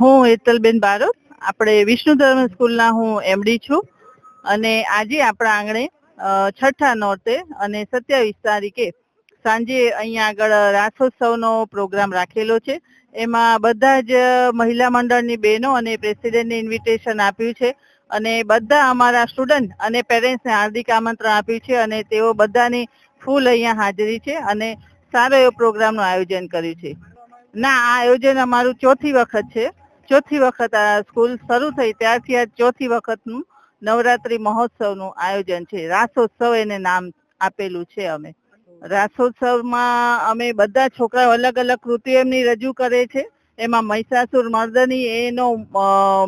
હું હેતલબેન બારોટ, આપણે વિષ્ણુ ધર્મ સ્કૂલના હું એમડી છું અને આજે આપણા આંગણે છઠ્ઠા નોરતે અને 27 તારીખે સાંજે અહીંયા આગળ રાસોત્સવનો પ્રોગ્રામ રાખેલો છે. એમાં બધા જ મહિલા મંડળની બહેનો અને પ્રેસિડેન્ટને ઇન્વિટેશન આપ્યું છે અને બધા અમારા સ્ટુડન્ટ અને પેરેન્ટ્સને હાર્દિક આમંત્રણ આપ્યું છે અને તેઓ બધાની ફૂલ અહીંયા હાજરી છે અને સારો એવો પ્રોગ્રામનું આયોજન કર્યું છે. ના, આ આયોજન અમારું ચોથી વખત છે. ચોથી વખત આ સ્કૂલ શરૂ થઈ ત્યારથી આ ચોથી વખતનું નવરાત્રી મહોત્સવનું આયોજન છે. રાસોત્સવ એને નામ આપેલું છે. અમે રાસોત્સવમાં અમે બધા છોકરાઓ અલગ અલગ કૃતિઓ એમની રજૂ કરે છે. એમાં મહિષાસુર મર્દની એનો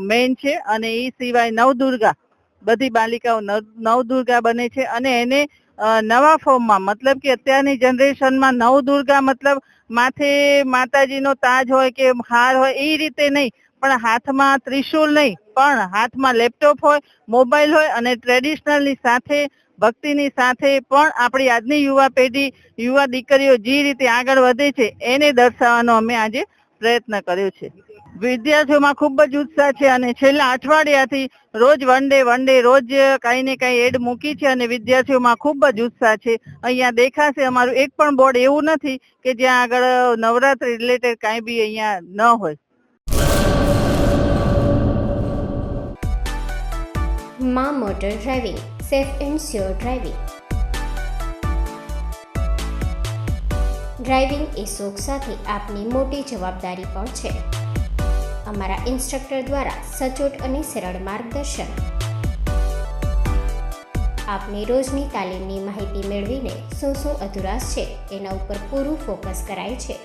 મેઇન છે અને એ સિવાય નવદુર્ગા, બધી બાલિકાઓ નવદુર્ગા બને છે અને એને નવા ફોર્મમાં, મતલબ કે અત્યારની જનરેશનમાં નવદુર્ગા મતલબ માથે માતાજીનો તાજ હોય કે હાર હોય એ રીતે નહીં, પણ હાથમાં ત્રિશૂળ નહીં, પણ હાથમાં લેપટોપ હોય, મોબાઈલ હોય અને ટ્રેડિશનલની સાથે ભક્તિની સાથે પણ આપણી આજની યુવા પેઢી, યુવા દીકરીઓ જે રીતે આગળ વધે છે એને દર્શાવવાનો અમે આજે પ્રયત્ન કર્યો છે. વિદ્યાર્થીઓમાં ખૂબ જ ઉત્સાહ છે અને છેલ્લા અઠવાડિયાથી રોજ વન ડે રોજ કાંઈ ને કાંઈ એડ મૂકી છે અને વિદ્યાર્થીઓમાં ખૂબ જ ઉત્સાહ છે. અહીંયા દેખાશે અમારું એક પણ બોર્ડ એવું નથી કે જ્યાં આગળ નવરાત્રી રિલેટેડ કાંઈ બી અહીંયા ન હોય. માં motor driving, safe and sure driving. Driving એ શોખ સાથે આપની મોટી જવાબદારી પણ છે. અમારા ઇન્સ્ટ્રક્ટર દ્વારા સચોટ અને સરળ માર્ગદર્શન. આપની રોજની તાલીમની માહિતી મેળવીને શું અધુરાશ છે એના ઉપર પૂરું ફોકસ કરાય છે.